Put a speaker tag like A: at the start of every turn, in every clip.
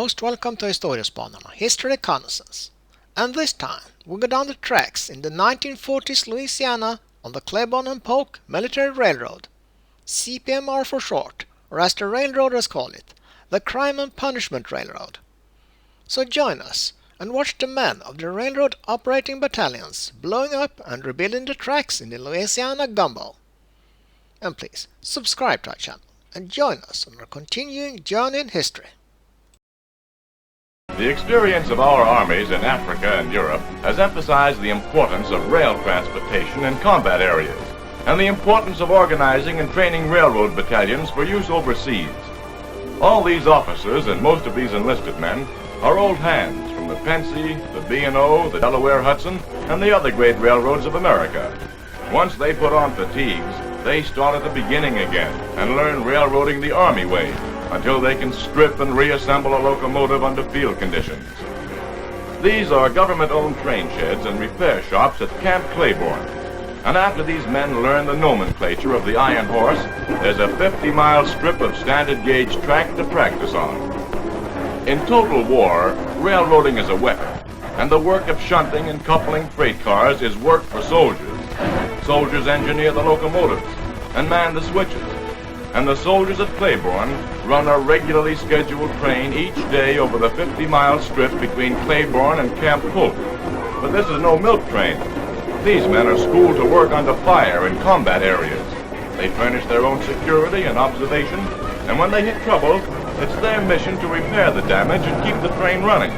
A: most welcome to Historiespanarna, History Reconnaissance. And this time we go down the tracks in the 1940s Louisiana on the Claiborne-Polk Military Railroad, CPMR for short, or as the railroaders call it, the Crime and Punishment Railroad. So join us and watch the men of the railroad operating battalions blowing up and rebuilding the tracks in the Louisiana gumbo. And please subscribe to our channel and join us on our continuing journey in history.
B: The experience of our armies in Africa and Europe has emphasized the importance of rail transportation in combat areas and the importance of organizing and training railroad battalions for use overseas. All these officers and most of these enlisted men are old hands from the Pennsy, the B&O, the Delaware Hudson, and the other great railroads of America. Once they put on fatigues, they start at the beginning again and learn railroading the Army way until they can strip and reassemble a locomotive under field conditions. These are government-owned train sheds and repair shops at Camp Claiborne. And after these men learn the nomenclature of the iron horse, there's a 50-mile strip of standard gauge track to practice on. In total war, railroading is a weapon, and the work of shunting and coupling freight cars is work for soldiers. Soldiers engineer the locomotives and man the switches, and the soldiers at Claiborne run a regularly scheduled train each day over the 50-mile strip between Claiborne and Camp Polk. But this is no milk train. These men are schooled to work under fire in combat areas. They furnish their own security and observation, and when they hit trouble, it's their mission to repair the damage and keep the train running.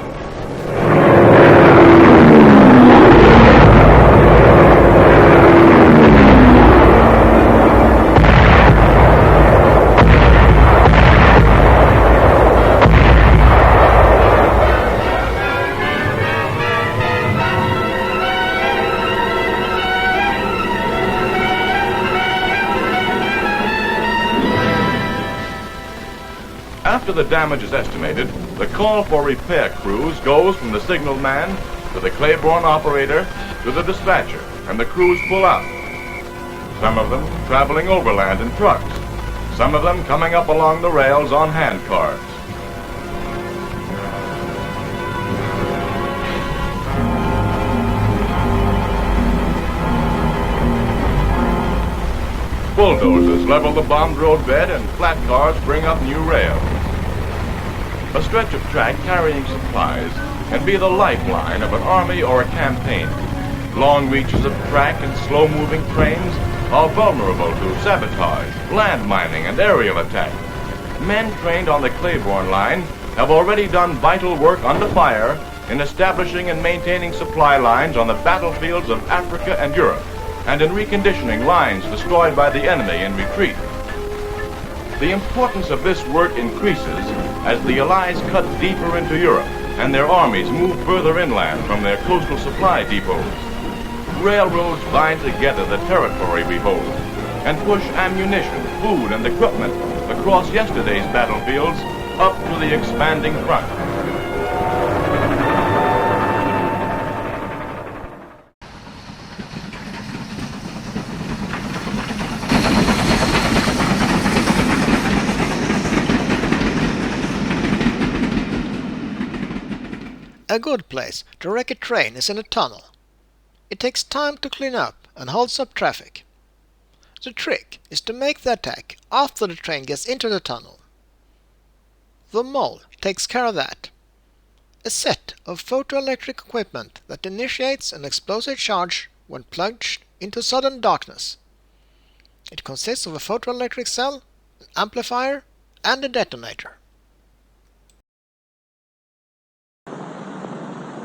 B: After the damage is estimated, the call for repair crews goes from the signal man to the Claiborne operator to the dispatcher, and the crews pull out. Some of them traveling overland in trucks, some of them coming up along the rails on hand cars. Bulldozers level the bombed road bed and flat cars bring up new rails. A stretch of track carrying supplies can be the lifeline of an army or a campaign. Long reaches of track and slow-moving trains are vulnerable to sabotage, land mining, and aerial attack. Men trained on the Claiborne line have already done vital work under fire in establishing and maintaining supply lines on the battlefields of Africa and Europe, and in reconditioning lines destroyed by the enemy in retreat. The importance of this work increases as the Allies cut deeper into Europe and their armies move further inland from their coastal supply depots. Railroads bind together the territory we hold and push ammunition, food, and equipment across yesterday's battlefields up to the expanding front.
A: A good place to wreck a train is in a tunnel. It takes time to clean up and holds up traffic. The trick is to make the attack after the train gets into the tunnel. The mole takes care of that. A set of photoelectric equipment that initiates an explosive charge when plunged into sudden darkness. It consists of a photoelectric cell, an amplifier, and a detonator.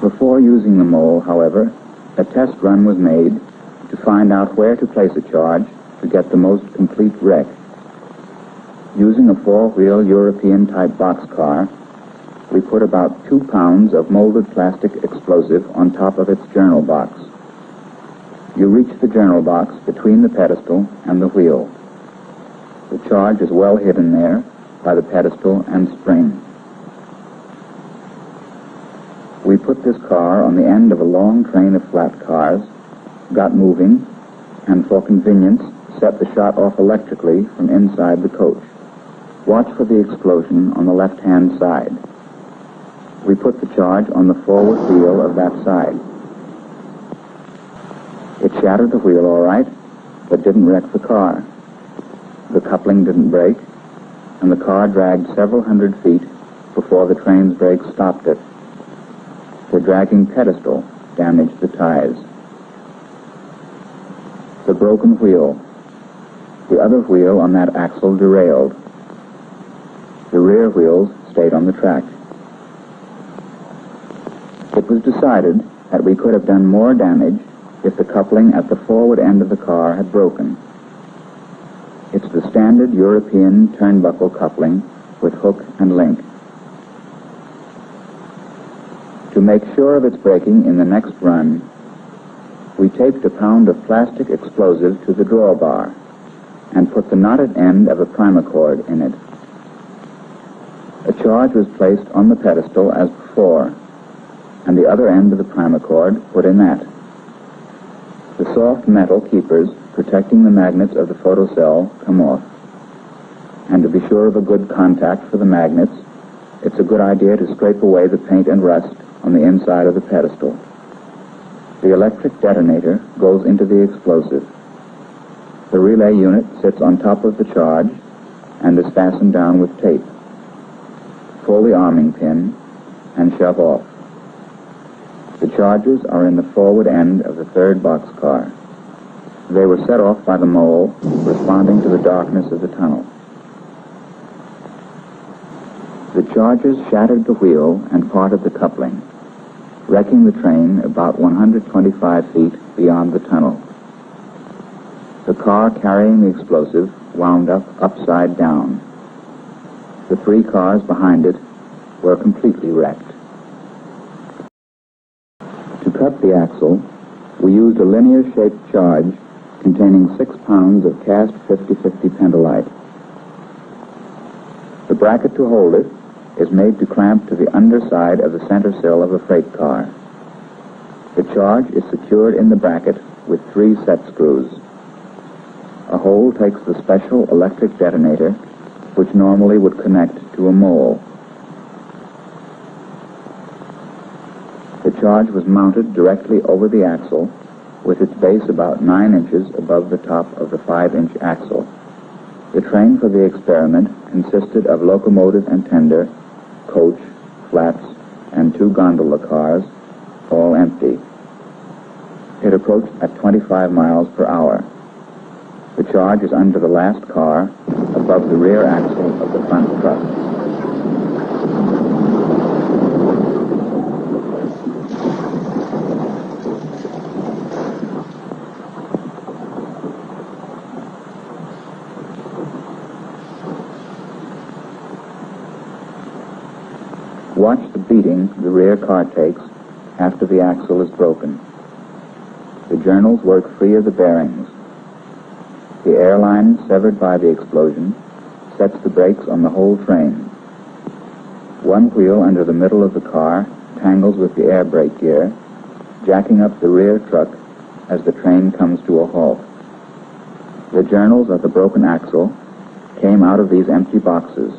C: Before using the mole, however, a test run was made to find out where to place a charge to get the most complete wreck. Using a four-wheel European-type boxcar, we put about 2 pounds of molded plastic explosive on top of its journal box. You reach the journal box between the pedestal and the wheel. The charge is well hidden there by the pedestal and spring. We put this car on the end of a long train of flat cars, got moving, and for convenience set the shot off electrically from inside the coach. Watch for the explosion on the left-hand side. We put the charge on the forward wheel of that side. It shattered the wheel all right, but didn't wreck the car. The coupling didn't break, and the car dragged several hundred feet before the train's brakes stopped it. The dragging pedestal damaged the ties. The broken wheel. The other wheel on that axle derailed. The rear wheels stayed on the track. It was decided that we could have done more damage if the coupling at the forward end of the car had broken. It's the standard European turnbuckle coupling with hook and link. To make sure of its breaking in the next run, we taped a pound of plastic explosive to the drawbar and put the knotted end of a primacord in it. A charge was placed on the pedestal as before, and the other end of the primacord put in that. The soft metal keepers protecting the magnets of the photocell come off. And to be sure of a good contact for the magnets, it's a good idea to scrape away the paint and rust on the inside of the pedestal. The electric detonator goes into the explosive. The relay unit sits on top of the charge and is fastened down with tape. Pull the arming pin and shove off. The charges are in the forward end of the third boxcar. They were set off by the mole, responding to the darkness of the tunnel. The charges shattered the wheel and part of the coupling, wrecking the train about 125 feet beyond the tunnel. The car carrying the explosive wound up upside down. The three cars behind it were completely wrecked. To cut the axle, we used a linear-shaped charge containing 6 pounds of cast 50-50 pentolite. The bracket to hold it is made to clamp to the underside of the center sill of a freight car. The charge is secured in the bracket with 3 set screws. A hole takes the special electric detonator, which normally would connect to a mole. The charge was mounted directly over the axle, with its base about 9 inches above the top of the 5-inch axle. The train for the experiment consisted of locomotive and tender, coach, flats, and 2 gondola cars, all empty. It approached at 25 miles per hour. The charge is under the last car, above the rear axle of the front truck. Watch the beating the rear car takes after the axle is broken. The journals work free of the bearings. The airline severed by the explosion sets the brakes on the whole train. One wheel under the middle of the car tangles with the air brake gear, jacking up the rear truck as the train comes to a halt. The journals of the broken axle came out of these empty boxes.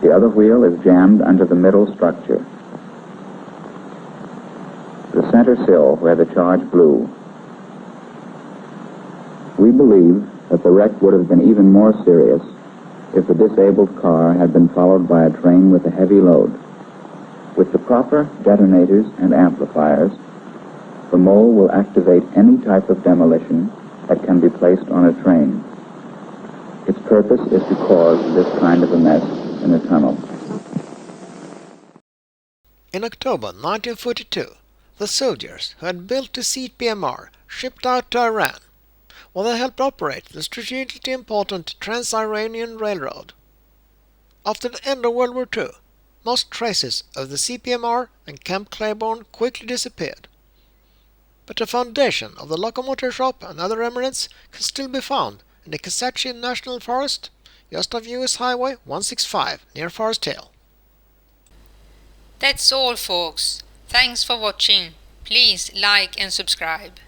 C: The other wheel is jammed under the middle structure. The center sill where the charge blew. We believe that the wreck would have been even more serious if the disabled car had been followed by a train with a heavy load. With the proper detonators and amplifiers, the mole will activate any type of demolition that can be placed on a train. Its purpose is to cause this kind of a mess in a tunnel.
A: In October 1942, the soldiers who had built the CPMR shipped out to Iran, where they helped operate the strategically important Trans-Iranian Railroad. After the end of World War II, most traces of the CPMR and Camp Claiborne quickly disappeared. But the foundation of the locomotive shop and other remnants can still be found in the Kisatchie National Forest, just off US Highway 165 near Forest Hill.
D: That's all, folks. Thanks for watching. Please like and subscribe.